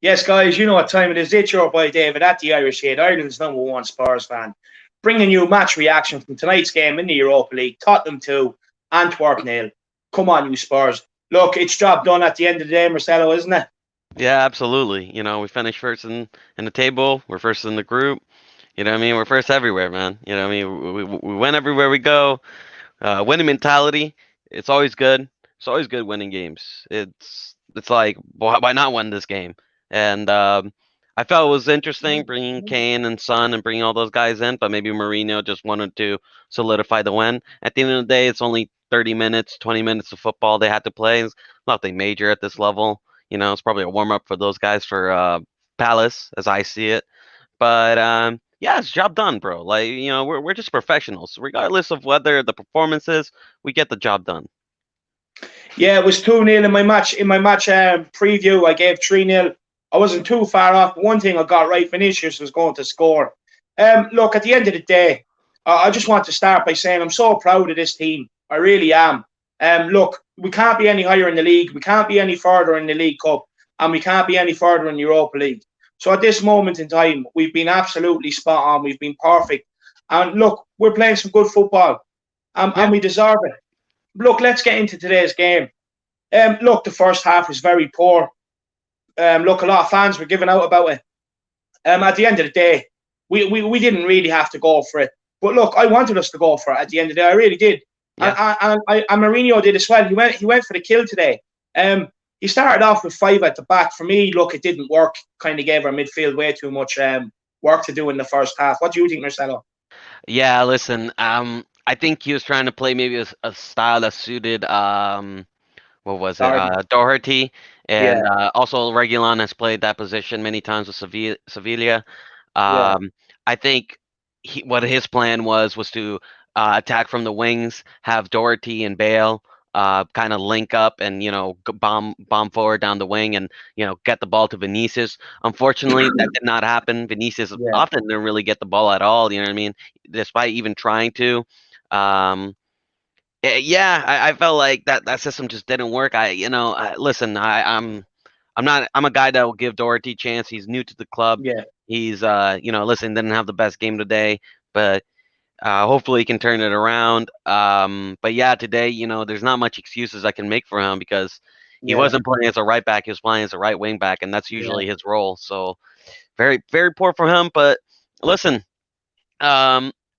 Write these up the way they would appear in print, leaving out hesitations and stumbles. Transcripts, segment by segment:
Yes, guys, you know what time it is. It's your boy David at the Irish Head, Ireland's #1 Spurs fan, bringing you match reaction from tonight's game in the Europa League. Tottenham 2, Antwerp 0. Come on, you Spurs. Look, it's job done at the end of the day, Marcelo, isn't it? Yeah, absolutely. We finished first in the table. We're first in the group. You know what I mean? We're first everywhere, man. You know what I mean? We win everywhere we go. Winning mentality. It's always good. It's always good winning games. It's like why not win this game? And I felt it was interesting bringing Kane and Son and bringing all those guys in, but maybe Mourinho just wanted to solidify the win. At the end of the day, it's only 30 minutes, 20 minutes of football they had to play. It's nothing major at this level. It's probably a warm up for those guys for Palace, as I see it. But yeah, it's job done, bro. Like we're just professionals, regardless of whether the performance is. We get the job done. Yeah, it was 2-0 in my match. In my match preview, I gave 3-0. I wasn't too far off. One thing I got right, Vinicius was going to score. Look, at the end of the day, I just want to start by saying I'm so proud of this team. I really am. Look, we can't be any higher in the league. We can't be any further in the League Cup. And we can't be any further in the Europa League. So at this moment in time, we've been absolutely spot on. We've been perfect. And look, we're playing some good football. And we deserve it. Look, let's get into today's game. Look, the first half was very poor. Look, a lot of fans were giving out about it. At the end of the day, we didn't really have to go for it. But look, I wanted us to go for it at the end of the day. I really did. Yeah. And Mourinho did as well. He went for the kill today. He started off with 5 at the back. For me, look, it didn't work. Kind of gave our midfield way too much work to do in the first half. What do you think, Marcelo? Yeah, listen. I think he was trying to play maybe a style that suited what was it? Doherty, and also Reguilon has played that position many times with Sevilla. I think what his plan was to attack from the wings, have Doherty and Bale kind of link up and bomb forward down the wing and get the ball to Vinicius. Unfortunately, that did not happen. Vinicius often didn't really get the ball at all. You know what I mean? Despite even trying to. I felt like that system just didn't work. Listen, I'm a guy that will give Doherty a chance. He's new to the club. Yeah. He's listen, didn't have the best game today, but hopefully he can turn it around. But yeah, today, there's not much excuses I can make for him because he wasn't playing as a right back. He was playing as a right wing back, and that's usually his role. So very, very poor for him. But listen,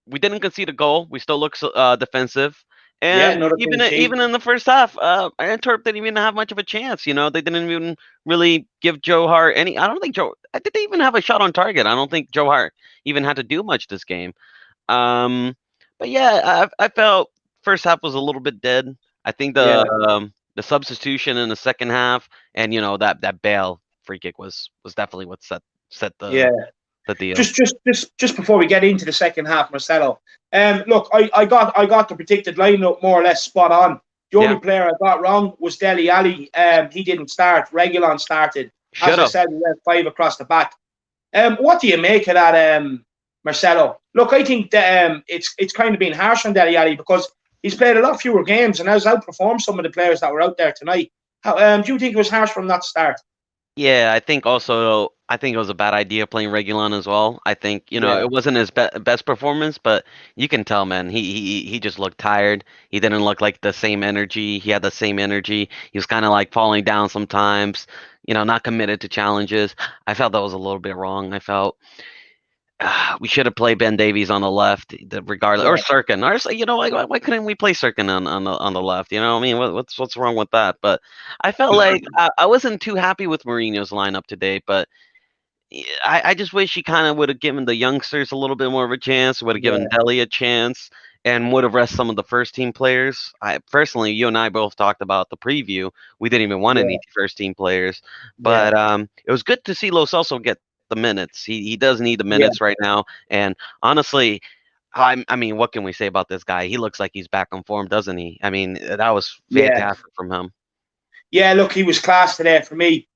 we didn't concede a goal. We still look defensive. And even in the first half, Antwerp didn't even have much of a chance. They didn't even really give Joe Hart any. I don't think did they even have a shot on target. I don't think Joe Hart even had to do much this game. But yeah, I felt first half was a little bit dead. I think the substitution in the second half, and that Bale free kick was definitely what set the deal. Just before we get into the second half, Marcelo. Look, I got the predicted lineup more or less spot on. The only player I got wrong was Dele Alli. He didn't start. Reguilon started. As I said, we went 5 across the back. What do you make of that, Marcelo? Look, I think that it's kind of been harsh on Dele Alli because he's played a lot fewer games and has outperformed some of the players that were out there tonight. How do you think it was harsh from that start? Yeah, I think it was a bad idea playing Reguilon as well. I think it wasn't his best performance, but you can tell, man, he just looked tired. He didn't look like the same energy. He had the same energy. He was kind of like falling down sometimes. Not committed to challenges. I felt that was a little bit wrong. I felt we should have played Ben Davies on the left, regardless, or Sirkin. Or why couldn't we play Sirkin on the left? I mean, what's wrong with that? But I felt like I wasn't too happy with Mourinho's lineup today. But I just wish he kind of would have given the youngsters a little bit more of a chance. Would have given Dele a chance, and would have rested some of the first team players. I personally, you and I both talked about the preview. We didn't even want any first team players, but it was good to see Celso get the minutes. He does need the minutes right now. And honestly, I mean, what can we say about this guy? He looks like he's back on form, doesn't he? I mean, that was fantastic from him. Yeah, look, he was class today for me.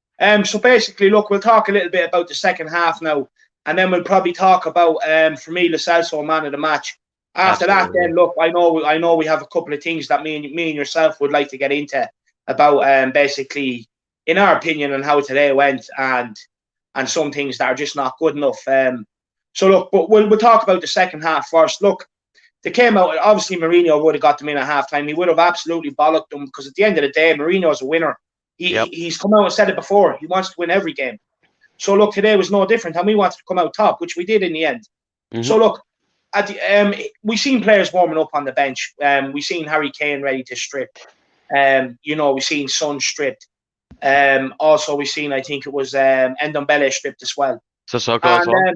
So basically, look, we'll talk a little bit about the second half now, and then we'll probably talk about, for me, Lo Celso, man of the match. After that, then look, I know we have a couple of things that me and yourself would like to get into about, basically, in our opinion, on how today went and and some things that are just not good enough. So look, but we'll talk about the second half first. Look, they came out. Obviously, Mourinho would have got them in at halftime. He would have absolutely bollocked them because at the end of the day, Mourinho's a winner. He's come out and said it before. He wants to win every game. So look, today was no different, and we wanted to come out top, which we did in the end. So look, at the we seen players warming up on the bench. We seen Harry Kane ready to strip. We seen Son stripped. Also we seen, I think it was Ndombele stripped as well. Sissoko as well.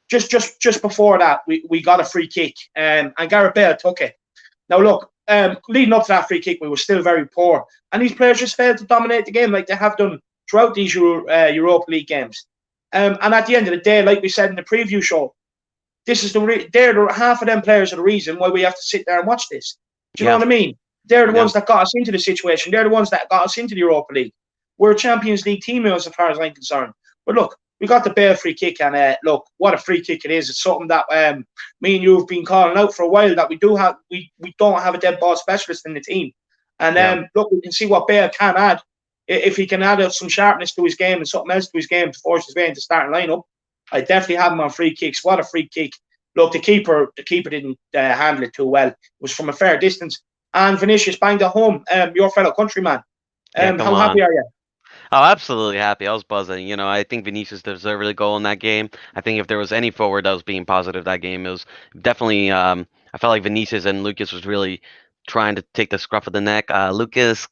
Just before that, we got a free kick, and Gareth Bale took it. Now look, leading up to that free kick, we were still very poor, and these players just failed to dominate the game like they have done throughout these Europa League games. And at the end of the day, like we said in the preview show, this is half of them players are the reason why we have to sit there and watch this. Do you know what I mean? They're the ones that got us into the situation. They're the ones that got us into the Europa League. We're a Champions League team as far as I'm concerned. But look, we got the Bale free kick, and look, what a free kick it is. It's something that me and you have been calling out for a while, that we don't have a dead ball specialist in the team. And look, we can see what Bale can add. If he can add some sharpness to his game and something else to his game to force his way into starting lineup, I definitely have him on free kicks. What a free kick. Look, the keeper didn't handle it too well. It was from a fair distance. And Vinicius banged it home, your fellow countryman. How happy are you? Oh, absolutely happy. I was buzzing. I think Vinicius deserved a goal in that game. I think if there was any forward that was being positive that game, it was definitely. I felt like Vinicius and Lucas was really trying to take the scruff of the neck. Lucas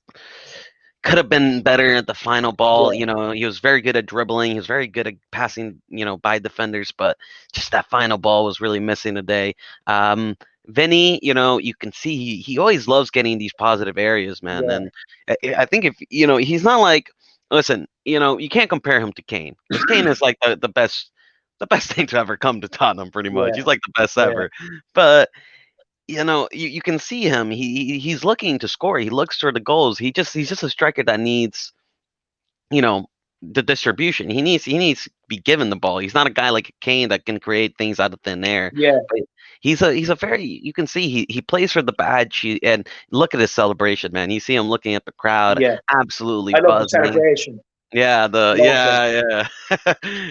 could have been better at the final ball. He was very good at dribbling. He was very good at passing, by defenders, but just that final ball was really missing today. Vinny, you can see he always loves getting these positive areas, man. Yeah. And I think if, he's not like, listen, you can't compare him to Kane, because Kane is like the best thing to ever come to Tottenham, pretty much. He's like the best ever. But you can see him. He's looking to score. He looks for the goals. He's just a striker that needs, the distribution. He needs to be given the ball. He's not a guy like Kane that can create things out of thin air. Yeah. But he's a very, you can see he plays for the badge. And look at his celebration, man. You see him looking at the crowd, absolutely I love buzzing. the celebration. Yeah,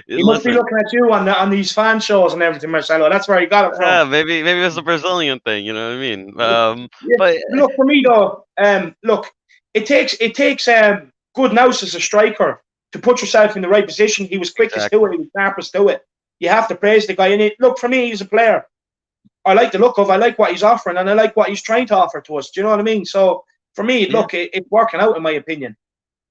He must be looking at you on these fan shows and everything, Marcelo. That's where he got it from. Yeah, maybe it's a Brazilian thing. You know what I mean? But look, for me though, look, it takes good nous as a striker to put yourself in the right position. He was quickest to it. He was sharpest to it. You have to praise the guy. And look, for me, he's a player I like the look of. I like what he's offering, and I like what he's trying to offer to us. Do you know what I mean? So for me, look, it's working out in my opinion.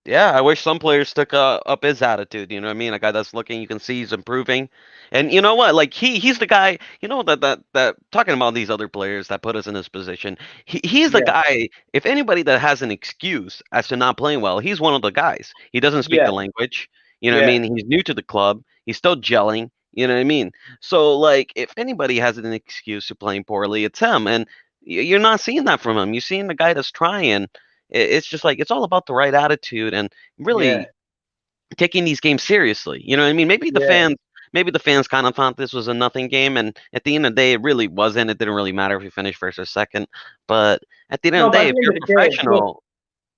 Yeah, I wish some players took up his attitude. You know what I mean? A guy that's looking, you can see he's improving, and you know what? Like he's the guy. That talking about these other players that put us in this position. He's the guy. If anybody that has an excuse as to not playing well, he's one of the guys. He doesn't speak the language. You know what I mean? He's new to the club. He's still gelling. You know what I mean? So like, if anybody has an excuse to playing poorly, it's him. And you're not seeing that from him. You're seeing the guy that's trying. It's just like, it's all about the right attitude and really taking these games seriously. You know what I mean? Maybe the fans kind of thought this was a nothing game, and at the end of the day, it really wasn't. It didn't really matter if we finished first or second. But at the end of the day, if you're professional,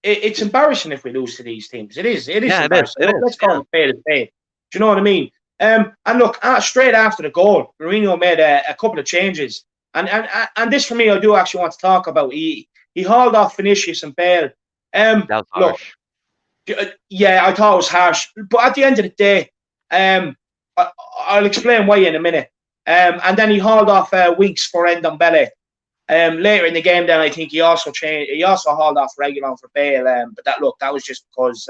it's embarrassing if we lose to these teams. It is embarrassing. It is. Let's call it fade. Do you know what I mean? And look, straight after the goal, Mourinho made a couple of changes, and this for me, I do actually want to talk about. He hauled off Vinicius and Bale. That was harsh. I thought it was harsh. But at the end of the day, I'll explain why in a minute. And then he hauled off Winks for Ndombele. Later in the game, then I think he also hauled off Reguilon for Bale. But that was just because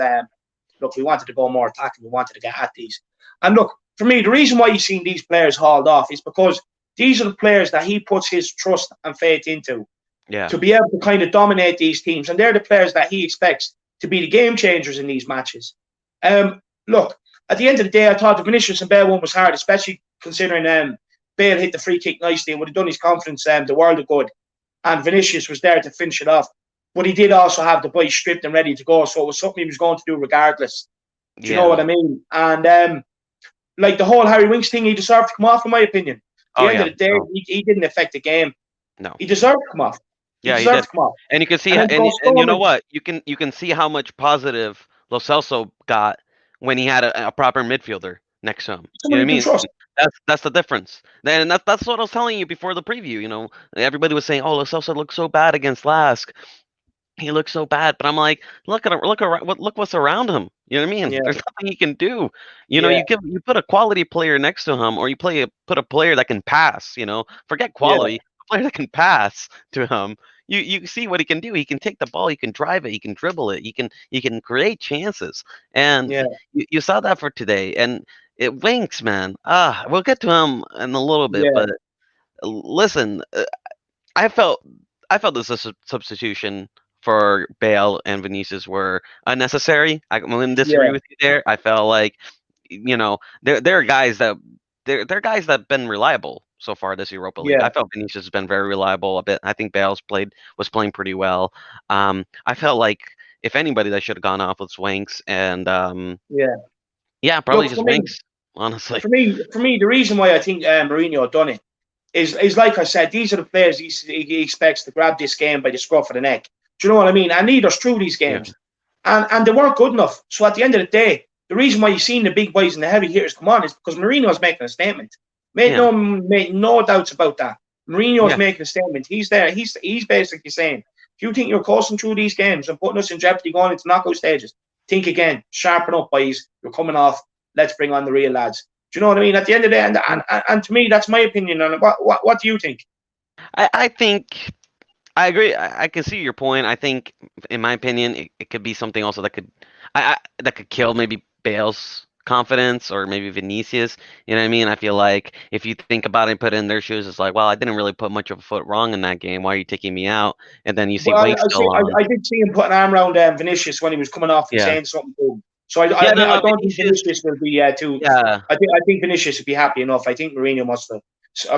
we wanted to go more attacking. We wanted to get at these. And look, for me, the reason why you've seen these players hauled off is because these are the players that he puts his trust and faith into. To be able to kind of dominate these teams. And they're the players that he expects to be the game changers in these matches. Look, at the end of the day, I thought the Vinicius and Bale one was hard, especially considering Bale hit the free kick nicely and would have done his confidence the world of good. And Vinicius was there to finish it off. But he did also have the boys stripped and ready to go, so it was something he was going to do regardless. Do you know what I mean? And like the whole Harry Winks thing, he deserved to come off, in my opinion. At the end of the day, he didn't affect the game. No. He deserved to come off. He did. And you can see, and you know what? You can see how much positive Lo Celso got when he had a proper midfielder. next to him. You Someone know what I you can mean? trust. That's the difference. Then that's what I was telling you before the preview. Everybody was saying, "Oh, Lo Celso looked so bad against Lask. He looks so bad," but I'm like, look at him, look around, look what's around him. You know what I mean? Yeah, There's nothing he can do. yeah, You put a quality player next to him, or put a player that can pass. Forget yeah, quality, a player that can pass to him. You see what he can do. He can take the ball, he can drive it, he can dribble it, he can create chances, and yeah, you saw that for today. And it winks, man. We'll get to him in a little bit, yeah, but listen, I felt I felt this substitution for Bale and Vinicius were unnecessary. I wouldn't disagree yeah, with you there. I felt like they're guys that they're guys that have been reliable so far this Europa League. yeah, I felt Vinicius has been very reliable a bit. I think Bale's was playing pretty well. I felt like if anybody that should have gone off was Winks, and yeah. yeah, probably Look, just Winks, honestly. for me, the reason why I think Mourinho done it is like I said, these are the players he expects to grab this game by the scruff of the neck. Do you know what I mean? And lead us through these Yeah, games. And they weren't good enough. So at the end of the day, the reason why you've seen the big boys and the heavy hitters come on is because Mourinho's making a statement. yeah, Made no doubts about that. Mourinho's yeah. making a statement. He's there. He's basically saying, if you think you're coasting through these games and putting us in jeopardy going into knockout stages, think again. Sharpen up, boys. You're coming off. Let's bring on the real lads. Do you know what I mean? At the end of the day, and to me, that's my opinion on it. What do you think? I think I agree. I can see your point. I think, in my opinion, it could be something also that could kill maybe Bale's confidence or maybe Vinicius. You know what I mean? I feel like if you think about it, put it in their shoes, it's like, well, I didn't really put much of a foot wrong in that game. Why are you taking me out? And then you see Well, Wink still on. I did see him put an arm around Vinicius when he was coming off and Yeah. saying something to him. So Yeah. No. I No. don't think Vinicius. Vinicius will be too. Yeah. I think Vinicius would be happy enough. I think Mourinho must have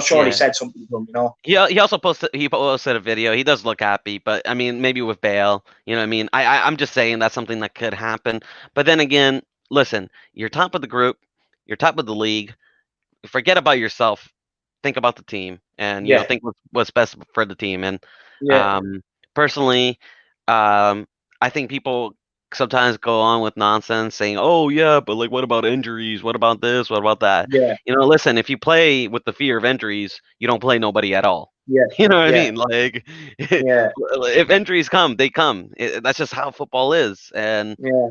surely Yeah. said something to him. You know. He posted a video. He does look happy, but I mean, maybe with Bale, you know what I mean? I'm just saying that's something that could happen. But then again, listen, you're top of the group, you're top of the league. Forget about yourself. Think about the team, and Yeah, think what's best for the team. And yeah, um, personally, um, I think people sometimes go on with nonsense saying, "Oh yeah, but like, what about injuries? What about this? What about that?" yeah, Listen, if you play with the fear of injuries, you don't play nobody at all. yeah, You know what I yeah, mean? Like, yeah, if injuries come, they come. That's just how football is. And yeah,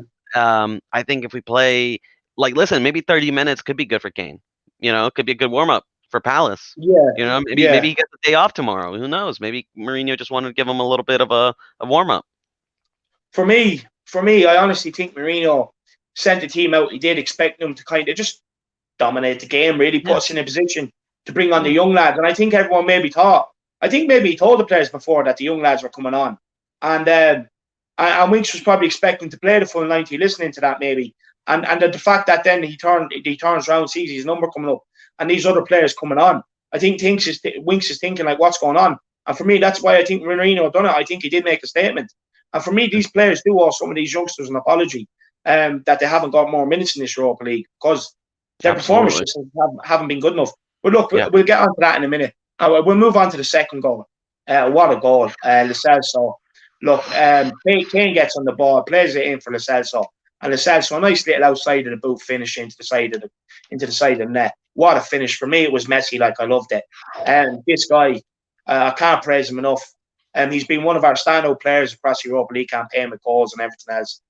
I think if we play, like, listen, maybe 30 minutes could be good for Kane. It could be a good warm up for Palace. yeah, Maybe yeah. he gets a day off tomorrow. Who knows? Maybe Mourinho just wanted to give him a little bit of a warm up. For me, I honestly think Mourinho sent the team out. He did expect them to kind of just dominate the game, really put Yeah, us in a position to bring on the yeah, young lads. And I think everyone maybe thought, I think maybe he told the players before that the young lads were coming on. And Winks was probably expecting to play the full 90, listening to that maybe. And the fact that then he turns around, sees his number coming up, and these other players coming on. I think Winks is thinking like, what's going on? And for me, that's why I think Mourinho done it. I think he did make a statement. And for me, these players do owe some of these youngsters an apology that they haven't got more minutes in this Europa League because their absolutely. performances haven't been good enough. But look, Yeah, we'll get on to that in a minute. We'll move on to the second goal. What a goal, Celso. Look, Kane gets on the ball, plays it in for Celso, and Celso, a nice little outside of the boot finish into the side of the net. What a finish! For me, it was messy. Like I loved it. And this guy, I can't praise him enough. He's been one of our standout players across the Europa League campaign with goals and everything else.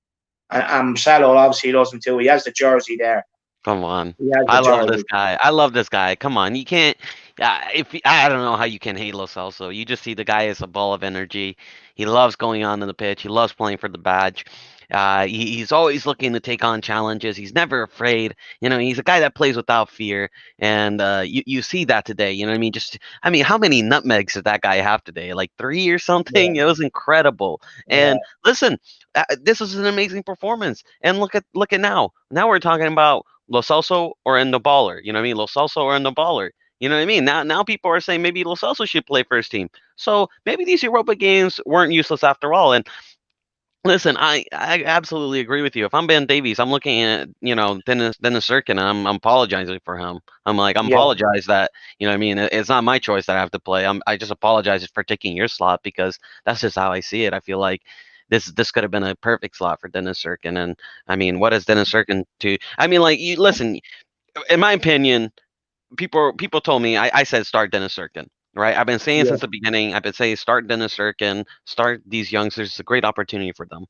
And Salah obviously loves him too. He has the jersey there. come on. He has the I love this jersey. guy. I love this guy. Come on, you can't. If I don't know how you can hate Lo Celso. You just see the guy is a ball of energy. He loves going on in the pitch. He loves playing for the badge. He's always looking to take on challenges. He's never afraid. He's a guy that plays without fear, and you see that today. You know what I mean? How many nutmegs did that guy have today? Like 3 or Yeah, something. It was incredible. yeah, And listen, this is an amazing performance. And look at now. Now we're talking about Lo Celso or in the baller. You know what I mean? Lo Celso or in the baller. You know what I mean? Now people are saying maybe Lo Celso should play first team. So maybe these Europa games weren't useless after all. And listen, I absolutely agree with you. If I'm Ben Davies, I'm looking at Dennis Sirkin, and I'm apologizing for him. I'm yeah, apologize that what I mean. It's not my choice that I have to play. I just apologize for taking your slot because that's just how I see it. I feel like this could have been a perfect slot for Dennis Sirkin, and I mean, what has Dennis Sirkin to? I mean, like you listen. in my opinion, people told me I said start Dennis Serkin. Right, I've been saying Yeah. since the beginning. I've been saying start Dennis Serkin, start these youngsters. It's a great opportunity for them.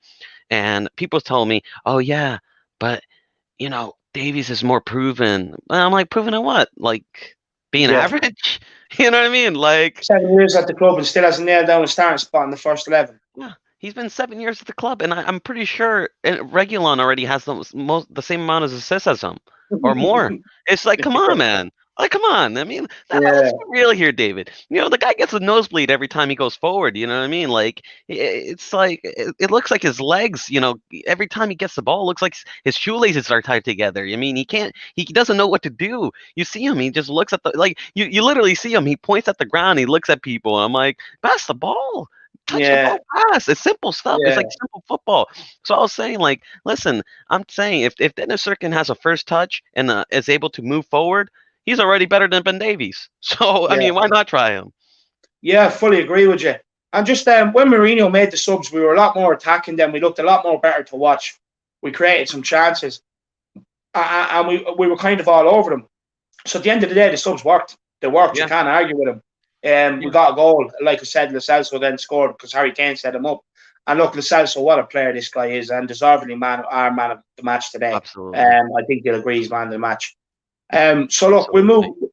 And people told me, oh yeah, but Davies is more proven. And I'm like, proven at what? Like being Yeah. average? You know what I mean? Like 7 years at the club and still hasn't nailed down a starting spot in the first 11. yeah, he's been 7 years at the club, and I'm pretty sure Reguilon already has the same amount of assists as him, or more. It's like, come on, man. Like, come on. I mean, Yeah. let's be real here, David. The guy gets a nosebleed every time he goes forward. You know what I mean? Like, it's like it looks like his legs. Every time he gets the ball, it looks like his shoelaces are tied together. I mean, he can't. He doesn't know what to do. You see him. He just looks at the like. You literally see him. He points at the ground. He looks at people. I'm like, pass the ball. Touch the Yeah. ball, pass. It's simple stuff. It's Yeah. like simple football. So I was saying, like, listen, I'm saying if Dennis Serkin has a first touch and is able to move forward, he's already better than Ben Davies. So I Yeah. mean, why not try him? Yeah, I fully agree with you. And just when Mourinho made the subs, we were a lot more attacking them. We looked a lot more better to watch. We created some chances, and we were kind of all over them. So at the end of the day, the subs worked. They worked. You Yeah, can't argue with them. We yeah, got a goal. Like I said, Lo Celso then scored because Harry Kane set him up. And look, Lo Celso, what a player this guy is, and deservedly our man of the match today. absolutely, I think you'll agree he's man of the match. So look, absolutely.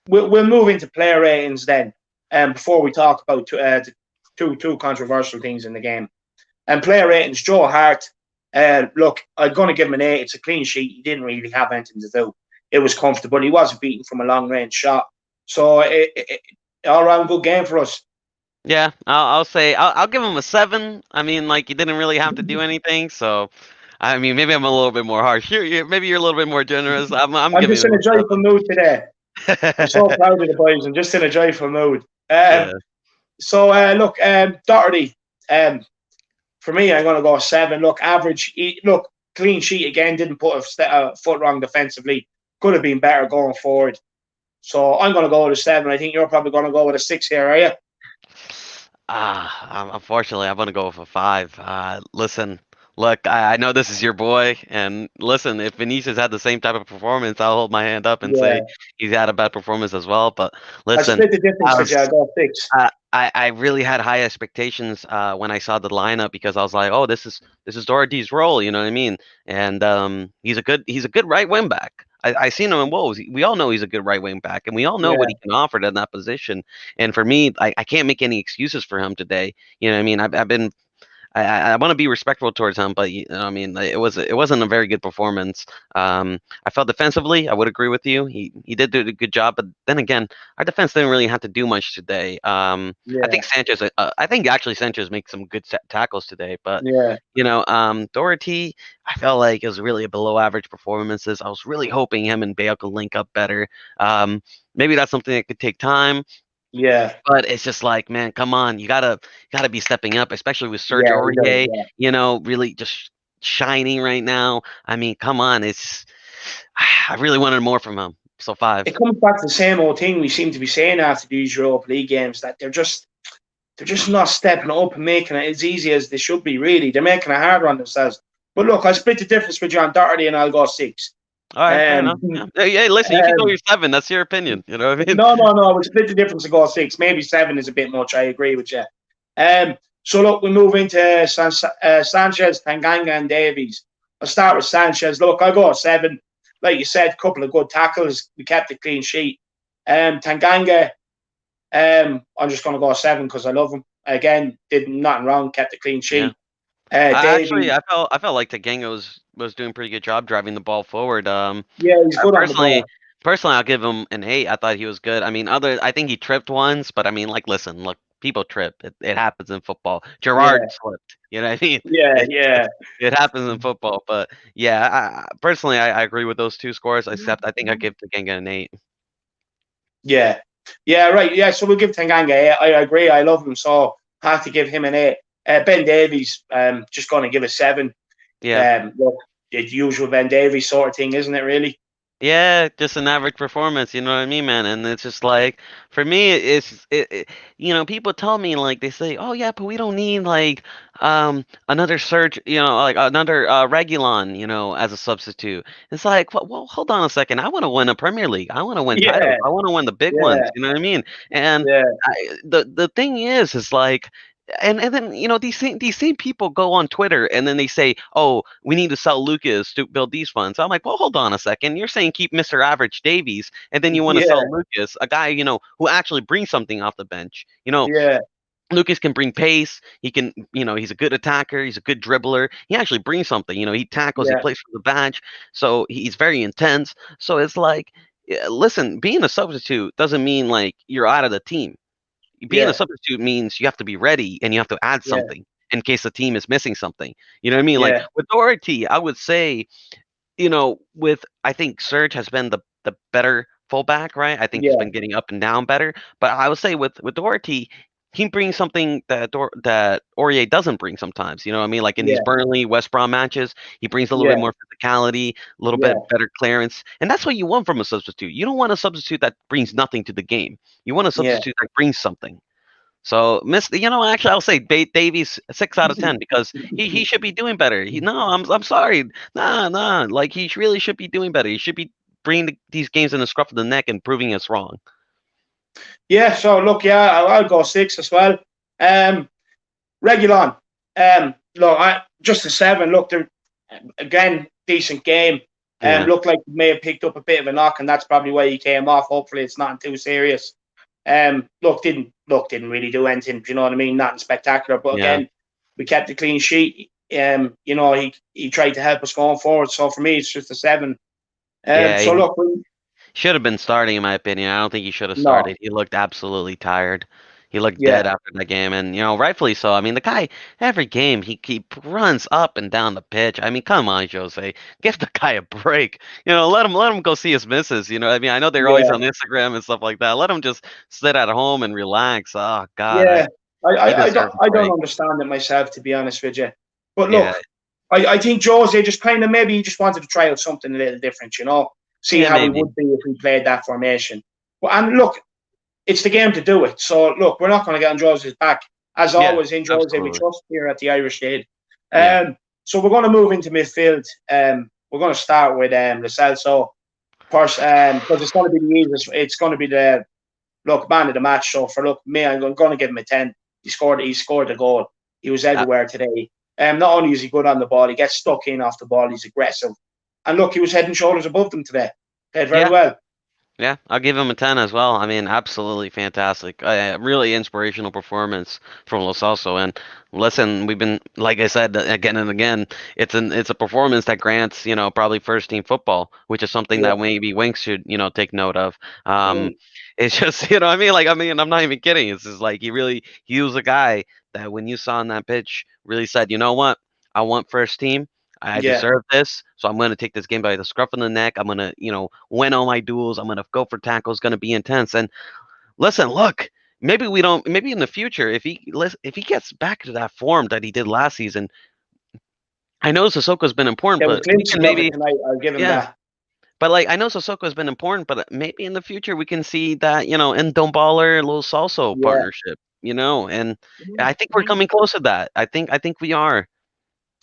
we'll move into player ratings then. Before we talk about the two controversial things in the game. And player ratings, Joe Hart. Look, I'm going to give him an 8. It's a clean sheet. He didn't really have anything to do. It was comfortable. He wasn't beaten from a long range shot. So all around good game for us. Yeah, I'll say I'll give him a 7. I mean, like, he didn't really have to do anything, so I mean, maybe I'm a little bit more harsh. Maybe you're a little bit more generous. I'm I'm giving just him in a joyful mood today. a I'm so 7. proud of the boys. I'm just in a joyful mood. Yeah. So look, Doherty. For me, I'm going to go 7. Look, average. Look, clean sheet again. Didn't put a foot wrong defensively. Could have been better going forward. So I'm going to go with a 7. I think you're probably going to go with a 6 here, are you? Unfortunately, I'm gonna go with a 5. Listen, look, I know this is your boy, and listen, if Vinicius had the same type of performance, I'll hold my hand up and say Yeah. he's had a bad performance as well. But I listen, split the difference I with you. I was got 6. I really had high expectations when I saw the lineup because I was like, oh, this is Doherty's role, you know what I mean? And he's a good right wing back. I seen him in Wolves. We all know he's a good right wing back, and we all know Yeah. what he can offer in that position. And for me, I can't make any excuses for him today. You know what I mean? I've been I want to be respectful towards him, but I mean, like, it wasn't a very good performance. I felt defensively, I would agree with you. He did do a good job, but then again, our defense didn't really have to do much today. I think Yeah. Sanchez. I think actually Sanchez makes some good tackles today, but Yeah. Doherty, I felt like it was really a below average performances. I was really hoping him and Bale could link up better. Um, Maybe that's something that could take time. Yeah. But it's just like, man, come on, you gotta be stepping up, especially with Serge Yeah. He does. Aurier, Yeah. really just shining right now. I mean, come on, it's I really wanted more from him. So 5. It comes back to the same old thing we seem to be saying after these Europa League games that they're just not stepping up and making it as easy as they should be. Really, they're making it harder on themselves. But look, I split the difference with John Doherty, and I'll go 6. All right, fair Um, enough. Yeah. Hey, listen, you can go your 7. That's your opinion. You know what I mean? no, no, no. We split the difference and go 6. Maybe 7 is a bit much. I agree with you. So look, we move into Sanchez, Tanganga, and Davies. I'll start with Sanchez. Look, I'll go 7. Like you said, a couple of good tackles. We kept a clean sheet. Tanganga, I'm just going to go 7 because I love him. Again, did nothing wrong, kept a clean Yeah. sheet. Actually, Davies, I felt like Taganga was doing a pretty good job driving the ball forward. yeah, he's I good on the personally, ball. personally, I'll give him an 8. I thought he was good. I mean, I think he tripped once, but I mean, like, listen, look, people trip. It happens in football. Gerard Yeah, slipped. You know what I mean? yeah, It, yeah, it happens in football. But yeah, personally, I agree with those two scores. Except I think I give Taganga an 8. yeah. Yeah, right. Yeah, so we'll give Tanganga 8. I agree. I love him, so I have to give him an 8. Ben Davies, just going to give a 7. Yeah. Look, the usual Ben Davies sort of thing, isn't it, really? Yeah, just an average performance, you know what I mean, man? And it's just like, for me, people tell me like they say, oh yeah, but we don't need like another surge, like another Regulon, as a substitute. It's like, well, hold on a second. I want to win a Premier League. I want to win titles. Yeah, I want to win the big ones. yeah, You know what I mean? And yeah, the thing is like. And then these same people go on Twitter and then they say, "Oh, we need to sell Lucas to build these funds." I'm like, "Well, hold on a second. You're saying keep Mr. Average Davies, and then you want to yeah, sell Lucas, a guy who actually brings something off the bench. yeah, Lucas can bring pace. He can, he's a good attacker. He's a good dribbler. He actually brings something. He tackles. He yeah, plays for the badge. So he's very intense. So it's like, yeah, listen, being a substitute doesn't mean like you're out of the team. Being a yeah, substitute means you have to be ready and you have to add yeah, something in case the team is missing something. You know what I mean? Like yeah, with Doherty, I would say, with I think Serge has been the better fullback, right? I think he's yeah, been getting up and down better. But I would say with Doherty, he brings something that Aurier doesn't bring sometimes. You know what I mean? Like in these yeah, Burnley, West Brom matches, he brings a little bit yeah, more physicality, a little yeah, bit better clearance, and that's what you want from a substitute. You don't want a substitute that brings nothing to the game. You want a yeah. substitute that brings something. So, actually, I'll say Davies 6 out of 10 because he should be doing better. No, I'm sorry, nah, like he really should be doing better. He should be bringing these games in the scruff of the neck and proving us wrong. Yeah, so look, yeah, I'll go six as well. Regulon, look, just a seven. Look, they're again decent game. Yeah, Looked like he may have picked up a bit of a knock, and that's probably why he came off. Hopefully, it's not too serious. Didn't really do anything. You know what I mean? Nothing spectacular, but yeah, again, we kept a clean sheet. He tried to help us going forward. So for me, it's just a seven. yeah. So He look, should have been starting, in my opinion. I don't think he should have no, started. He looked absolutely tired. He looked yeah, dead after that game, and rightfully so. I mean, the guy every game he runs up and down the pitch. I mean, come on, Jose, give the guy a break. Let him go see his missus. I mean, I know they're always yeah. on Instagram and stuff like that. Let him just sit at home and relax. Oh God, Yeah, he I don't deserves a I don't break. understand it myself, to be honest with you. But Yeah, look, I think Jose just kind of maybe he just wanted to try out something a little different, see yeah, how he maybe. would be if we played that formation. And look, it's the game to do it. So look, we're not going to get on Jose's back. As Yeah, always, in Jose, we absolutely. trust here at the Irish Shade. Yeah, So we're going to move into midfield. We're going to start with the Celso first, because it's going to be the easiest. It's going to be the look, man of the match. So for look, me, I'm going to give him a 10. He scored the goal. He was uh, everywhere today. Not only is he good on the ball, he gets stuck in off the ball. He's aggressive, and look, he was head and shoulders above them today. Played very yeah. well. Yeah, I'll give him a 10 as well. I mean, absolutely fantastic. Really inspirational performance from Lo Celso. And listen, we've been, like I said again and again, it's a performance that grants, probably first team football, which is something Yeah, that maybe Winks should, take note of. mm, It's just, I mean, I'm not even kidding. It's just like he was a guy that when you saw on that pitch really said, you know what? I want first team. I yeah, deserve this, so I'm going to take this game by the scruff of the neck. I'm going to, win all my duels. I'm going to go for tackles. Going to be intense. And listen, look, maybe we don't. Maybe in the future, if he gets back to that form that he did last season, I know Sissoko's been important, there was but we can glimpses of it maybe, tonight. I'll give him yeah. that. But like I know Sissoko's been important, but maybe in the future we can see that in Domballer, Little Salso Yeah. partnership. And I think we're coming close to that. I think we are.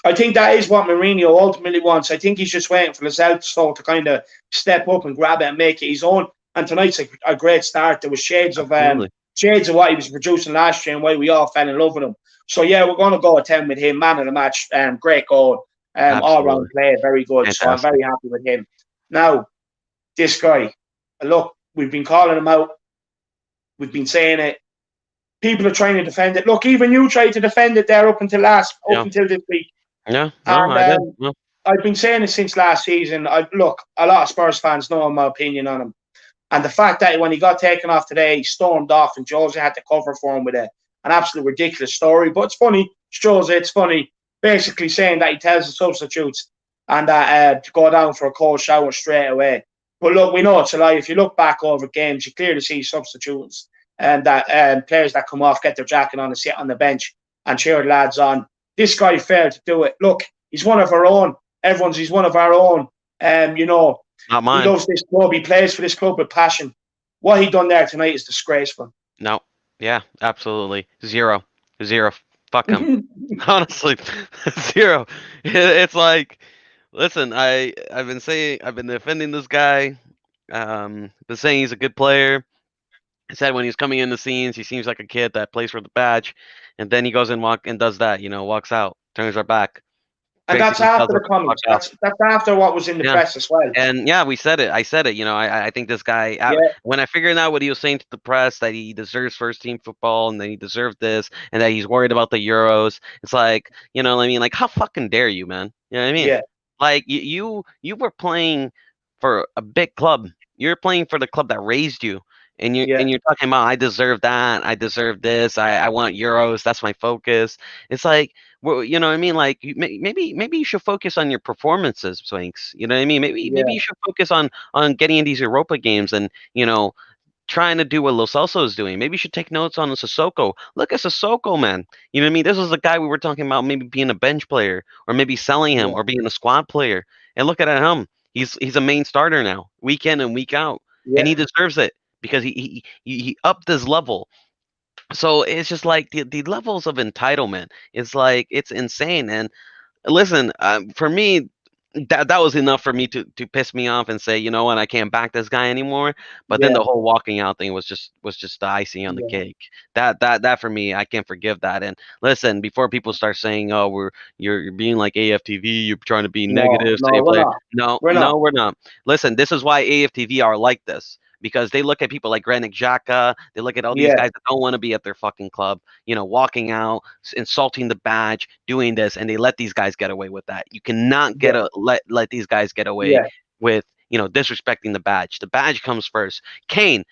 I think that is what Mourinho ultimately wants. I think he's just waiting for the Celso to kind of step up and grab it and make it his own. And tonight's a great start. There was Absolutely, shades of what he was producing last year and why we all fell in love with him. So yeah, we're going to go a 10 with him. Man of the match, great goal, all round absolutely, play, very good. So I'm fantastic. very happy with him. Now this guy, look, we've been calling him out. We've been saying it. People are trying to defend it. Look, even you tried to defend it there up Yeah, until this week. yeah. No, And I did. No. I've been saying it since last season. Look, a lot of Spurs fans know my opinion on him. And the fact that when he got taken off today, he stormed off and Jose had to cover for him with an absolute ridiculous story. But it's funny. It's Jose, it's funny. Basically saying that he tells the substitutes and that to go down for a cold shower straight away. But look, we know it's a lie. If you look back over games, you clearly see substitutes and that players that come off get their jacket on and sit on the bench and cheer the lads on. This guy failed to do it. Look, he's one of our own. He's one of our own. You know, Not He mine. loves this club. He plays for this club with passion. What he done there tonight is disgraceful. No. Yeah, absolutely. Zero. Zero. Fuck him. Honestly, zero. It's like, listen, I've been defending this guy. Been saying he's a good player. I said when he's coming in the scenes, he seems like a kid that plays for the badge, and then he goes and does that. Walks out, turns our back, And that's basically tells after us the to fuck comments. off. That's after what was in the Yeah. press as well. And yeah, we said it. I said it. I think this guy. Yeah, When I figured out what he was saying to the press, that he deserves first team football, and that he deserved this, and that he's worried about the Euros. It's like, what I mean? Like, how fucking dare you, man? You know what I mean? yeah, Like, you were playing for a big club. You're playing for the club that raised you, and you yeah, and you're talking about, I deserve that. I deserve this. I want Euros. That's my focus. It's like, well, you know what I mean? Like, maybe you should focus on your performances, Swinks. You know what I mean? Maybe yeah, you should focus on getting in these Europa games, and trying to do what Lo Celso is doing. Maybe you should take notes on Sissoko. Look at Sissoko, man. You know what I mean? This was the guy we were talking about, maybe being a bench player, or maybe selling him, yeah, or being a squad player. And look at him. He's a main starter now, week in and week out, and yeah, he deserves it because he upped his level. So it's just like the levels of entitlement. It's like, it's insane. And listen, for me, that was enough for me to piss me off and say, you know what, I can't back this guy anymore. But then yeah, the whole walking out thing was just the icing on the yeah. cake. That for me, I can't forgive that. And listen, before people start saying, oh, you're being like AFTV, you're trying to be No, negative, no, say a we're player. not. No, We're not. no, we're not. Listen, this is why AFTV are like this. Because they look at people like Granit Xhaka, they look at all these Yeah, guys that don't want to be at their fucking club, walking out, insulting the badge, doing this, and they let these guys get away with that. You cannot yeah, let these guys get away yeah. with disrespecting the badge. The badge comes first. Kane,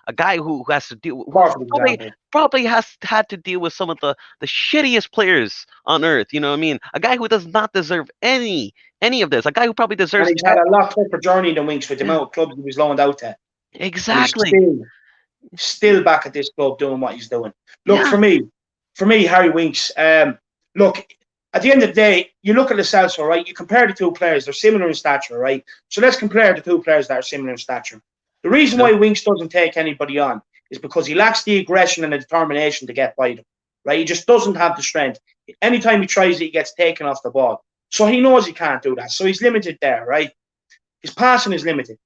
a guy who has to deal, who's Perfect probably example. probably has had to deal with some of the shittiest players on earth. You know what I mean? A guy who does not deserve any of this. A guy who probably And deserves he's had a lot tougher journey than Winks with the yeah, amount of clubs he was loaned out to. And he's exactly. still back at this club doing what he's doing. Look, Yeah, for me, Harry Winks, look, at the end of the day, you look at the Celso, right? You compare the two players, they're similar in stature, right? So let's compare the two players that are similar in stature. The reason no, why Winks doesn't take anybody on is because he lacks the aggression and the determination to get by them, right? He just doesn't have the strength. Anytime he tries it, he gets taken off the ball. So he knows he can't do that. So he's limited there, right? His passing is limited.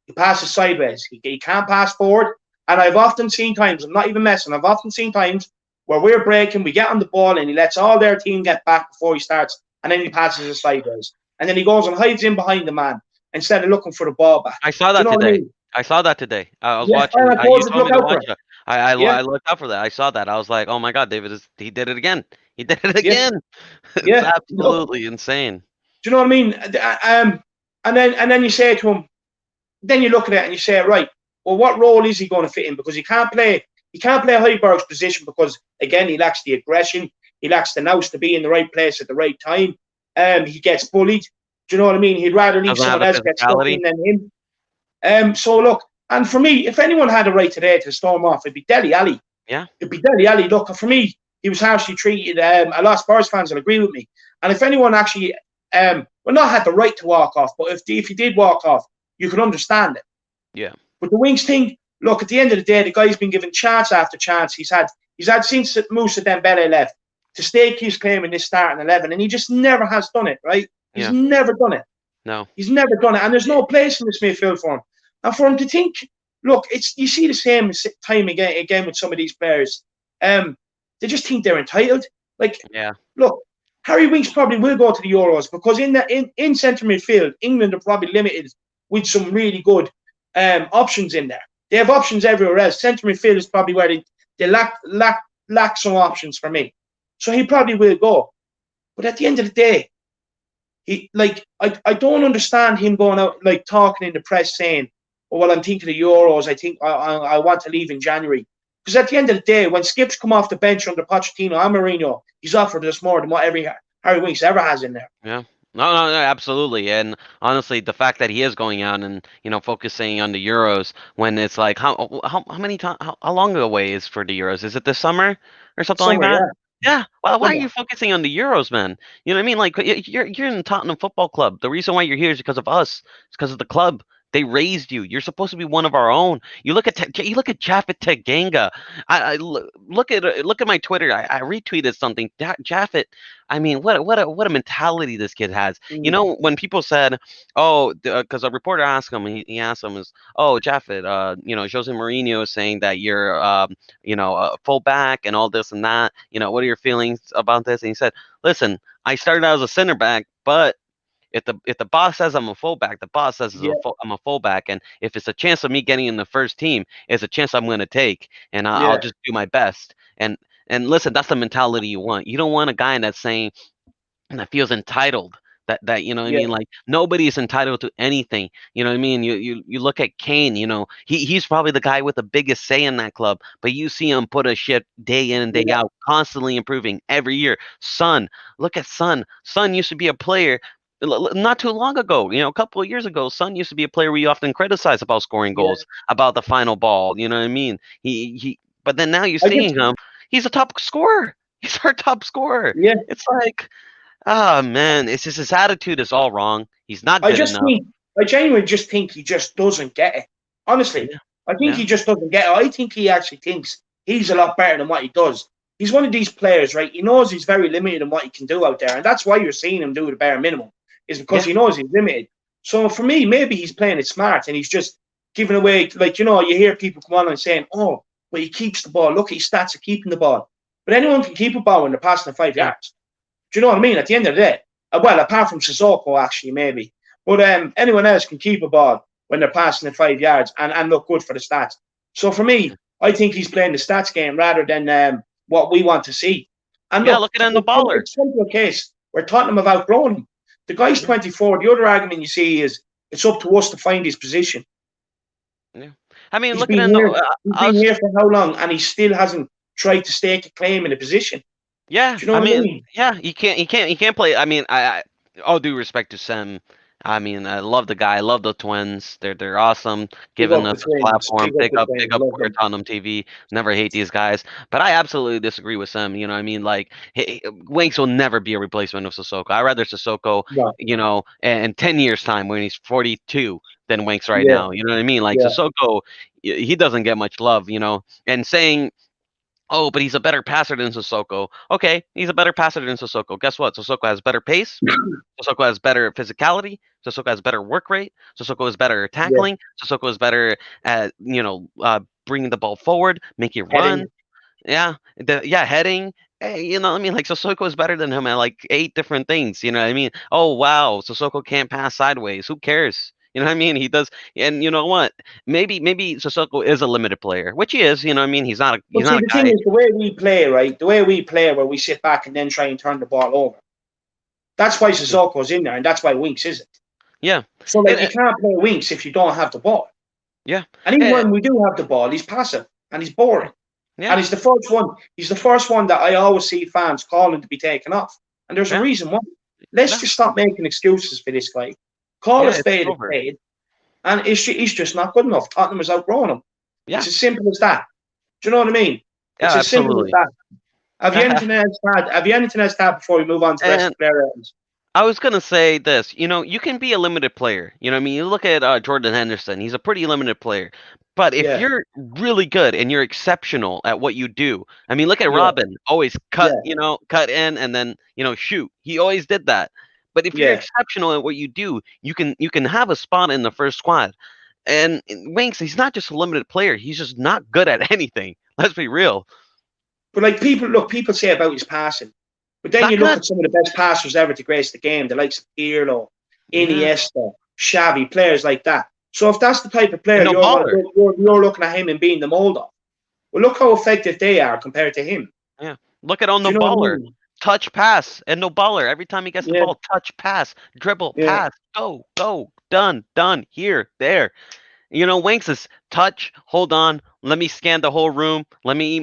He passes sideways. He can't pass forward. And I've often seen times, I'm not even messing, I've often seen times where we're breaking, we get on the ball, and he lets all their team get back before he starts, and then he passes it sideways. And then he goes and hides in behind the man instead of looking for the ball back. I saw Do you that know what I today. mean? I saw that today. I was Yeah, and watching. I You told you to told look me to out for watch it. it. I Yeah, I looked out for that. I saw that. I was like, oh my god, David he did it again. He did it yeah, again. It's yeah. Look, absolutely insane. do you know what I mean? And then you say to him, then you look at it and you say, right, well, what role is he going to fit in? Because he can't play Højbjerg's position because again he lacks the aggression, he lacks the nous to be in the right place at the right time. He gets bullied. Do you know what I mean? He'd rather leave Doesn't have someone the else get stuck physicality. in than him. So look, and for me, if anyone had a right today to storm off, it'd be Dele Alli. Yeah. It'd be Dele Alli. Look, for me, he was harshly treated. A lot of Spurs fans will agree with me. And if anyone actually, well, not had the right to walk off, but if he did walk off, you could understand it. Yeah. But the Wings thing, look, at the end of the day, the guy's been given chance after chance. He's had since Moussa Dembele left to stake his claim in this starting 11, and he just never has done it, right? He's Yeah. never done it. No. He's never done it, and there's no place in this midfield for him. And for him to think, look, you see the same time again with some of these players. They just think they're entitled. Like, Yeah. look, Harry Winks probably will go to the Euros because in centre midfield, England are probably limited with some really good options in there. They have options everywhere else. Centre midfield is probably where they lack some options for me. So he probably will go. But at the end of the day, I don't understand him going out like talking in the press saying, "Oh well, I'm thinking of Euros. I think I want to leave in January." Because at the end of the day, when Skips come off the bench under Pochettino and Mourinho, he's offered us more than what every Harry Winks ever has in there. Yeah. No, absolutely. And honestly, the fact that he is going out and focusing on the Euros when it's like how many times how long away is for the Euros? Is it this summer or something like Summer, that? yeah, Yeah. Why Come are you on. focusing on the Euros, man? You know what I mean? Like you're in the Tottenham Football Club. The reason why you're here is because of us. It's because of the club. They raised you. You're supposed to be one of our own. You look at Japhet Tanganga. Look at my Twitter. I retweeted something. Japhet. I mean, what a mentality this kid has. You Mm, know, when people said, "Oh," because a reporter asked him, he asked him, "Is oh Japhet, Jose Mourinho is saying that you're a fullback and all this and that. What are your feelings about this?" And he said, "Listen, I started out as a center back, but if the boss says I'm a fullback, the boss says yeah, I'm a fullback, and if it's a chance of me getting in the first team, it's a chance I'm going to take, and I'll yeah, just do my best." And listen, that's the mentality you want. You don't want a guy that's saying and that feels entitled. That you know what I yeah, mean, like nobody is entitled to anything. You know what I mean? You look at Kane. He's probably the guy with the biggest say in that club, but you see him put a shit day in and day yeah, out, constantly improving every year. Son, look at Son. Son used to be a player. Not too long ago, a couple of years ago, Son used to be a player we often criticize about scoring yeah. goals, about the final ball. You know what I mean? But then now you're I just, seeing him. He's a top scorer. He's our top scorer. yeah, It's like, oh man, it's just his attitude is all wrong. He's not I good just enough. think, I genuinely just think he just doesn't get it. Honestly, Yeah, I think yeah, he just doesn't get it. I think he actually thinks he's a lot better than what he does. He's one of these players, right? He knows he's very limited in what he can do out there, and that's why you're seeing him do the bare minimum. Is because yeah, he knows he's limited. So for me, maybe he's playing it smart, and he's just giving away. Like you hear people come on and saying, "Oh, but he keeps the ball. Look at his stats of keeping the ball." But anyone can keep a ball when they're passing the five yeah, yards. Do you know what I mean? At the end of the day, well, apart from Sissoko, actually, maybe. But anyone else can keep a ball when they're passing the 5 yards and look good for the stats. So for me, I think he's playing the stats game rather than what we want to see. And yeah. look, Look at him, the baller. it's come to a case where Tottenham have outgrown him. The guy's Yeah, 24. The other argument you see is it's up to us to find his position. yeah. I mean, He's look at been him. here. He's I been was, here for how long, and he still hasn't tried to stake a claim in a position. yeah. Do you know I what I mean, mean? yeah. He can't play. I mean, all due respect to Sam. I mean, I love the guy. I love the twins. They're awesome. Big Giving up us the this twins. platform. Big up the Big twins. up Love for them. Tottenham TV. Never hate these guys. But I absolutely disagree with Sam. You know what I mean? Like, Winks will never be a replacement of Sissoko. I'd rather Sissoko, No. in 10 years' time when he's 42 than Winks right Yeah. now. You know what I mean? Like Yeah. Sissoko, he doesn't get much love. And saying, "Oh, but he's a better passer than Sissoko." Okay, he's a better passer than Sissoko. Guess what? Sissoko has better pace. Sissoko has better physicality. Sissoko has better work rate. Sissoko is better at Yeah. tackling. Sissoko is better at bringing the ball forward, making it run. Heading. Yeah, heading. Hey, I mean, like Sissoko is better than him at like 8 different things. You know what I mean? Oh wow, Sissoko can't pass sideways. Who cares? You know what I mean? He does, and you know what? Maybe Sissoko is a limited player, which he is. You know what I mean? He's But not see, a the thing guy. is, the way we play, right? The way we play, where we sit back and then try and turn the ball over. That's why Sissoko's in there, and that's why Winks isn't. Yeah, So, like, and you can't play Winks if you don't have the ball. yeah, And even and, when we do have the ball, he's passive and he's boring. yeah, And he's the first one. He's the first one that I always see fans calling to be taken off. And there's a yeah, reason why. Let's yeah, just stop making excuses for this guy. Call a yeah. It's spade a over. spade, and he's just not good enough. Tottenham has outgrown him. It's Yeah, as simple as that. Do you know what I mean? yeah, It's as simple as absolutely. that. Have you anything else to add before we move on to the rest of And the player items? I was gonna say this. You can be a limited player. You know what I mean? You look at Jordan Henderson. He's a pretty limited player. But if Yeah, you're really good and you're exceptional at what you do, I mean, look at yeah, Robin. Always yeah, cut in and then shoot. He always did that. But if you're yeah. exceptional at what you do, you can have a spot in the first squad. And Winks, he's not just a limited player. He's just not good at anything. Let's be real. But like people say about his passing, but It's then not you look good. at some of the best passers ever to grace the game, the likes of Pirlo, Yeah. Iniesta, Xavi, players like that. So if that's the type of player And no baller. you're looking at him and being the mold of, well, look how effective they are compared to him. Yeah. Look at on Do no you know what I baller. mean? Touch pass and no baller. Every time he gets the Yeah, ball, touch pass, dribble, yeah, pass, go, done, here, there. Winks is touch, hold on, let me scan the whole room, yeah. let me eat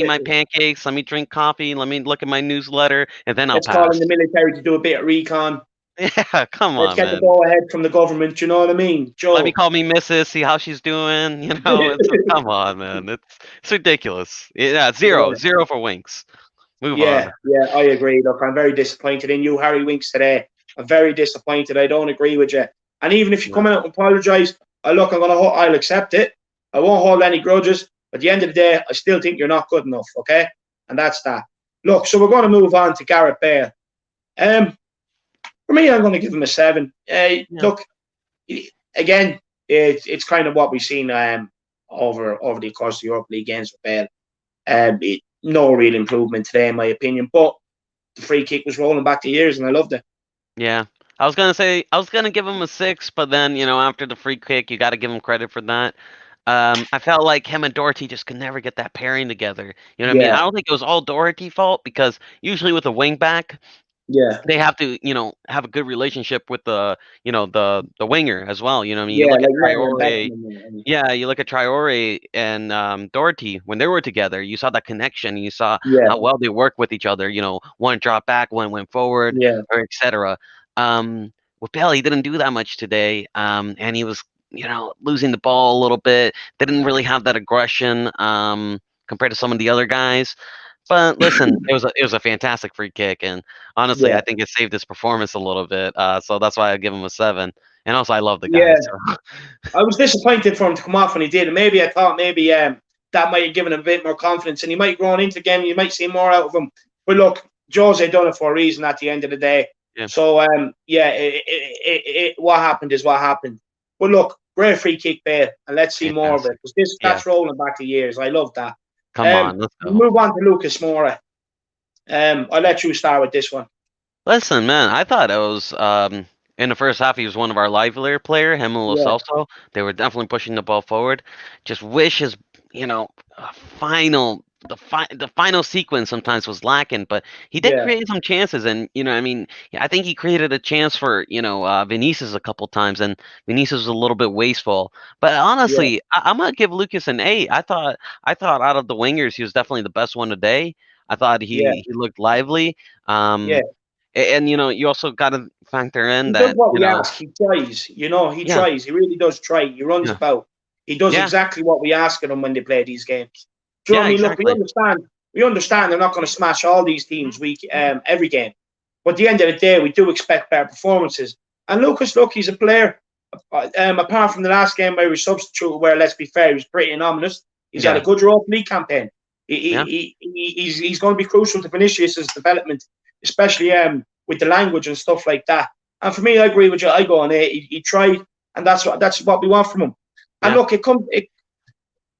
my pancakes, let me drink coffee, let me look at my newsletter, and then I'll Let's call in pass. the military to do a bit of recon. Yeah, come Let's on, get the man. go ahead from the government. Do you know what I mean, Let me Joe? call me Mrs. See how she's doing. It's just, come on, man. It's ridiculous. Yeah, zero, Yeah. zero for Winks. Move Yeah, on. yeah, I agree. Look, I'm very disappointed in you, Harry Winks, today. I'm very disappointed. I don't agree with you. And even if you Yeah. come out and apologise, I'll accept it. I won't hold any grudges. But at the end of the day, I still think you're not good enough. Okay, and that's that. Look, so we're going to move on to Gareth Bale. Um, for me, I'm going to give him a 7. Yeah. Look, again, it's kind of what we've seen over the course of the Europa League games with Bale. No real improvement today, in my opinion. But the free kick was rolling back the years, and I loved it. Yeah. I was gonna give him a 6, but then after the free kick, you got to give him credit for that. I felt like him and Doherty just could never get that pairing together. You know what I mean? I Yeah, don't think it was all Doherty fault because usually with a wing back, yeah, they have to, have a good relationship with the winger as well. You know what I mean? You yeah. look at Like Neuer and Traore. Beckham and Yeah, you look at Traore and Doherty when they were together. You saw that connection. You saw yeah, how well they work with each other. One dropped back, one went forward, yeah, or etc. With Bale, he didn't do that much today, and he was losing the ball a little bit. Didn't really have that aggression compared to some of the other guys. But listen, it was a fantastic free kick, and honestly, yeah, I think it saved his performance a little bit. So that's why I give him a 7. And also, I love the guy. yeah. So I was disappointed for him to come off when he did, and maybe I thought that might have given him a bit more confidence, and he might grow into the game. You might see more out of him. But look, Jose done it for a reason at the end of the day. yeah, So yeah, what happened is what happened. But look, great free kick there, and let's see more of it fantastic. because Yeah, that's rolling back the years. I love that. come on, let's We go. move on to Lucas Moura. I'll let you start with this one. Listen, man, I thought it was in the first half he was one of our livelier player, him and Yeah, Celso. They were definitely pushing the ball forward. Just wish his you know final the final sequence sometimes was lacking, but he did yeah, create some chances, and I mean, yeah, I think he created a chance for Vinicius a couple times, and Vinicius was a little bit wasteful. But yeah, honestly, I'm gonna give Lucas an 8. I thought out of the wingers he was definitely the best one today. I thought yeah, he looked lively. yeah. And you also got to factor in He does that, what we ask. He tries. He yeah, tries. He really does try. He runs yeah, about. He does yeah, exactly what we ask of him when they play these games. Do you know what yeah, I mean? Look, we exactly. understand. We understand they're not going to smash all these teams every game. But at the end of the day, we do expect better performances. And Lucas, look, he's a player. Apart from the last game where he was substituted, where let's be fair, he was pretty anomalous. He's had a Yeah, good Europa League campaign. yeah, He's going to be crucial to Vinicius' development, especially with the language and stuff like that. And for me, I agree with you. I go on it. He tried, and that's what we want from him. And yeah, look,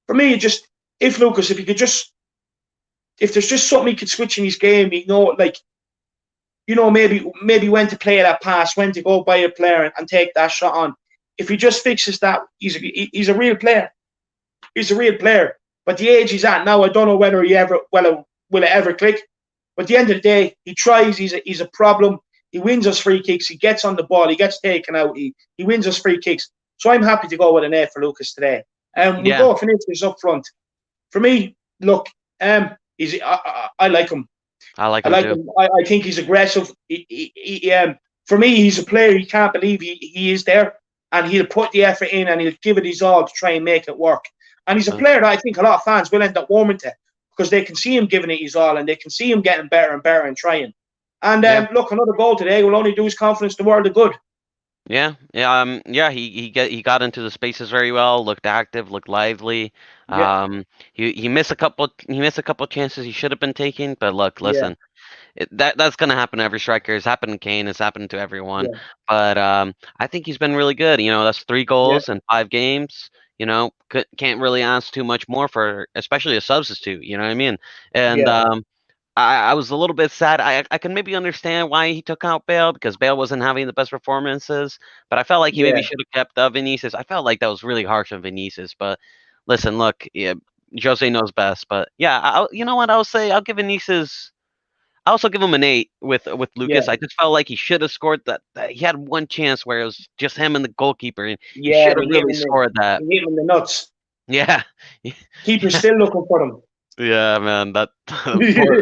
for me. It just if Lucas, if he could just if there's just something he could switch in his game, like maybe when to play that pass, when to go by a player and take that shot on. If he just fixes that, he's a real player. He's a real player. But the age he's at now, I don't know whether he ever will it ever click. But at the end of the day, he tries. He's a problem. He wins us free kicks. He gets on the ball. He gets taken out. He wins us free kicks. So I'm happy to go with an A for Lucas today. We'll yeah. go finish this up front. For me, look, I like him. I like I him like too. him. I think he's aggressive. For me, he's a player. He can't believe he is there, and he'll put the effort in and he'll give it his all to try and make it work. And he's a Uh, player that I think a lot of fans will end up warming to because they can see him giving it his all and they can see him getting better and better and trying. And yeah, look, another goal today will only do his confidence the world of good. yeah, yeah. Yeah. He got into the spaces very well. Looked active. Looked lively. Yeah, He missed a couple. He missed a couple chances he should have been taking. But look, yeah, listen. That's gonna happen to every striker. It's happened to Kane. It's happened to everyone. yeah, But I think he's been really good. That's 3 goals in 5 games. Can't really ask too much more for, especially a substitute. You know what I mean? And yeah, I was a little bit sad. I can maybe understand why he took out Bale because Bale wasn't having the best performances. But I felt like he yeah, maybe should have kept Vinicius. I felt like that was really harsh on Vinicius. But listen, look, yeah, Jose knows best. But yeah, you know what? I'll say I'll give Vinicius. I also give him an 8 with yeah, Lucas. I just felt like he should have scored that. He had one chance where it was just him and the goalkeeper, and he yeah. should have really scored that. He hit him in the nuts. Yeah, Keeper's still looking for him. yeah, man. That poor,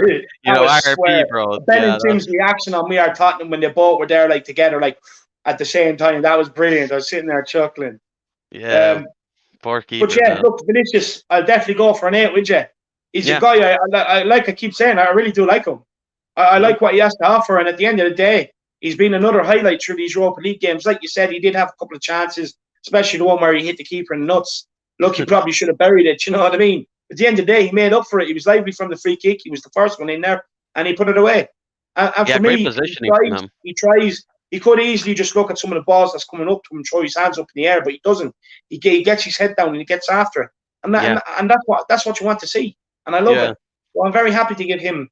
That was RP, swear. bro. Ben Yeah, and Tim's reaction on We Are Tottenham when they both were there like together, like at the same time. That was brilliant. I was sitting there chuckling. yeah, Um, poor but keeper, yeah, man. look, Vinicius, I'll definitely go for an 8, would you? He's a Yeah. guy I like. I keep saying I really do like him. I Yeah. like what he has to offer, and at the end of the day, he's been another highlight through these Europa League games. Like you said, he did have a couple of chances, especially the one where he hit the keeper in the nuts. Look, he probably should have buried it. You know what I mean? At the end of the day, he made up for it. He was lively from the free kick. He was the first one in there, and he put it away. And Yeah. for Great me, positioning from him. He tries. He could easily just look at some of the balls that's coming up to him, throw his hands up in the air, but he doesn't. He gets his head down and he gets after it, Yeah. and that's what you want to see, and I love Yeah. it. So I'm very happy to give him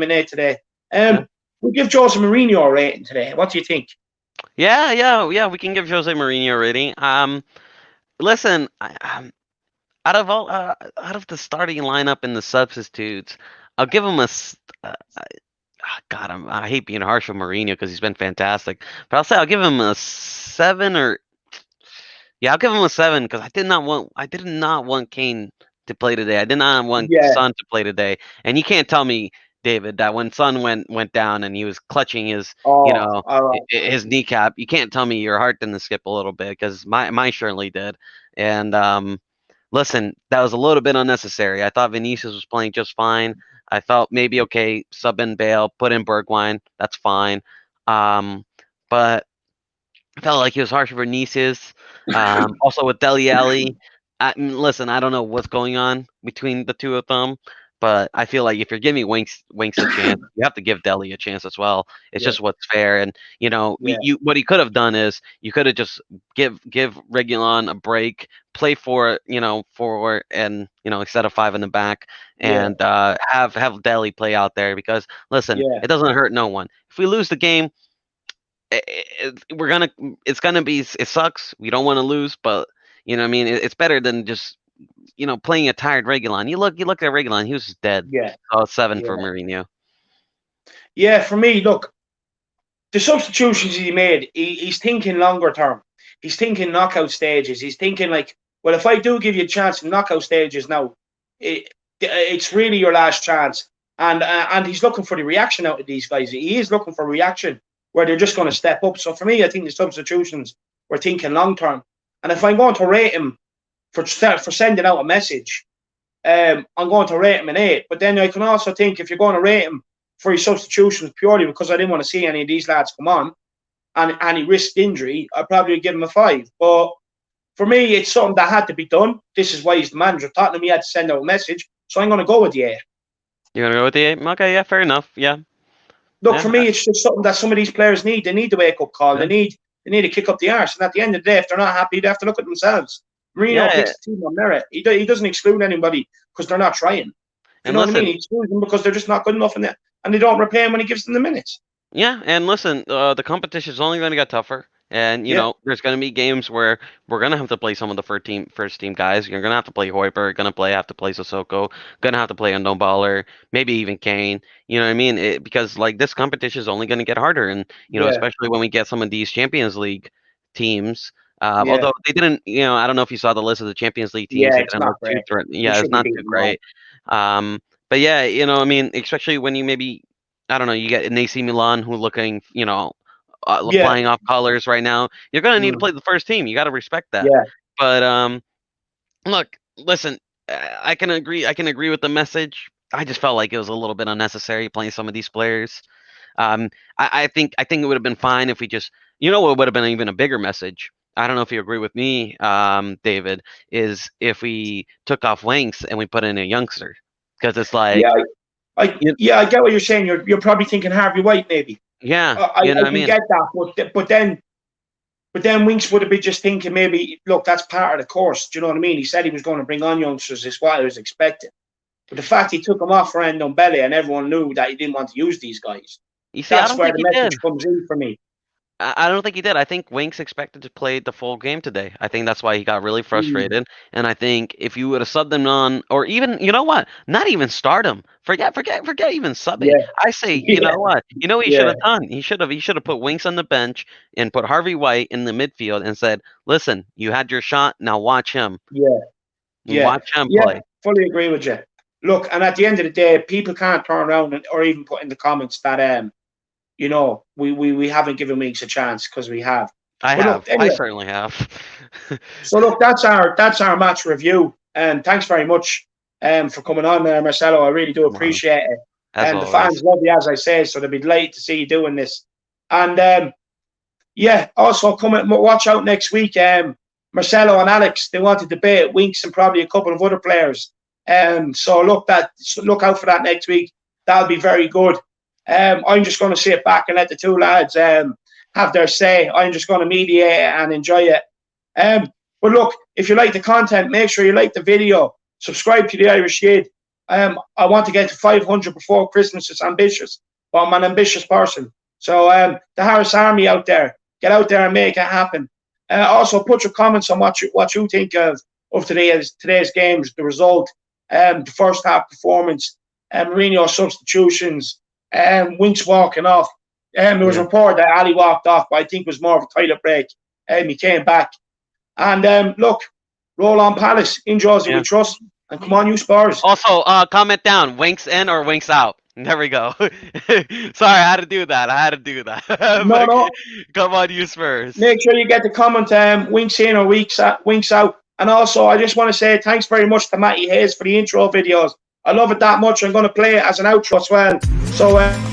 an A today. Yeah. We'll give Jose Mourinho a rating today. What do you think? Yeah. We can give Jose Mourinho a rating. Listen, out of the starting lineup and the substitutes, I'll give him God, I hate being harsh on Mourinho because he's been fantastic, but I'll give him a 7 or yeah, I'll give him a 7 because I did not want Kane to play today. I did not want Yeah. Son to play today, and you can't tell me, David, that when Son went down and he was clutching his, Oh, all right. his kneecap, you can't tell me your heart didn't skip a little bit because mine certainly did. And listen, that was a little bit unnecessary. I thought Vinicius was playing just fine. I felt maybe okay, sub in Bale, put in Bergwijn, that's fine. But I felt like he was harsh for Vinicius. Also with Dele Alli. Listen, I don't know what's going on between the two of them, but I feel like if you're giving Winks a chance, you have to give Dele a chance as well. It's Yeah, just what's fair. And yeah, what he could have done is you could have just give Regulon a break, play for forward, and instead of five in the back, yeah, and have Dele play out there because listen, yeah, it doesn't hurt no one. If we lose the game, we're gonna it's gonna be it sucks. We don't want to lose, but you know what I mean, it's better than just playing a tired Regulon. You look at Regulon, he was just dead. yeah, Oh, 7 for yeah. Mourinho. Yeah, for me, look, the substitutions he made, he's thinking longer term. He's thinking knockout stages. He's thinking like, well, if I do give you a chance in knockout stages now, it's really your last chance. And he's looking for the reaction out of these guys. He is looking for reaction where they're just going to step up. So for me, I think the substitutions were thinking long term. And if I'm going to rate him for sending out a message, I'm going to rate him an 8. But then I can also think if you're going to rate him for his substitutions purely because I didn't want to see any of these lads come on and he risked injury, I'd probably give him a 5. But for me, it's something that had to be done. This is why he's the manager of Tottenham. He had to send out a message. So I'm going to go with the 8. You're gonna go with the 8? Okay, yeah, fair enough. Yeah, Look, yeah, for me, it's just something that some of these players need. They need the wake up call. yeah, They need to kick up the arse. And at the end of the day, if they're not happy, they have to look at themselves. Mourinho yeah. picks the team on merit. He doesn't exclude anybody because they're not trying. You And know what I mean? listen, He excludes them because they're just not good enough, and they don't repay him when he gives them the minutes. yeah, and listen, the competition is only going to get tougher, and Yeah, there's going to be games where we're going to have to play some of the first team guys. You're going to have to play Hoiberg, have to play Sissoko, going to have to play Baller, maybe even Kane. You know what I mean? Because like this competition is only going to get harder, and yeah, especially when we get some of these Champions League teams. yeah, Although they didn't, I don't know if you saw the list of the Champions League teams. yeah. They It's didn't not look too great. threatening. We Yeah, it's shouldn't not beat too them all. great. But yeah, I mean, especially when you maybe I don't know, you get an AC Milan who looking, Yeah, flying off colors right now. You're gonna need to mm, play the first team. You got to respect that. yeah, But look, listen, I can agree. I can agree with the message. I just felt like it was a little bit unnecessary playing some of these players. Um, I think it would have been fine if we just, what would have been even a bigger message. I don't know if you agree with me, David, is if we took off Winks and we put in a youngster, because it's like, yeah. I get what you're saying. You're probably thinking Harvey White, maybe. yeah, you know I what I can mean? get that, but then Winks would have been just thinking maybe, look, that's part of the course. Do you know what I mean? He said he was going to bring on youngsters. Is what I was expecting. But the fact he took him off for Ndombele and everyone knew that he didn't want to use these guys, You see, I that's don't where think the he message did. comes in for me. I don't think he did. I think Winks expected to play the full game today. I think that's why he got really Mm, frustrated. And I think if you would have subbed him on, or even, you know what, not even start him. Forget even subbing. yeah, I say, you yeah, know what, what he should yeah, have done. He should have put Winks on the bench and put Harvey White in the midfield and said, listen, you had your shot. Now watch him. yeah, yeah, Watch him yeah. play. Fully agree with you. Look, and at the end of the day, people can't turn around or even put in the comments that we haven't given Winks a chance because we have. I But look, have. I anyway. certainly have. So look, that's our match review. And thanks very much for coming on there, Marcelo. I really do appreciate it. As The fans love you, as I say, so they'll be delighted to see you doing this. And yeah, also watch out next week. Marcelo and Alex, they want to debate Winks and probably a couple of other players. So look out for that next week. That'll be very good. I'm just going to sit back and let the two lads have their say. I'm just going to mediate and enjoy it. But look, if you like the content, make sure you like the video. Subscribe to the Irish Kid. I want to get to 500 before Christmas. It's ambitious, but I'm an ambitious person. So the Harris Army out there, get out there and make it happen. Also, put your comments on what you think of today's games, the result, the first half performance, Mourinho substitutions, Winks walking off. There was a report that Ali walked off, but I think it was more of a toilet break. He came back. And look, roll on Palace. In Jersey we trust. And come on, you Spurs. Also, comment down, Winks in or Winks out. There we go. Sorry, I had to do that. No. Come on, you Spurs. Make sure you get the comment, Winks in or Winks out. And also, I just want to say thanks very much to Matty Hayes for the intro videos. I love it that much. I'm going to play it as an outro as well. So...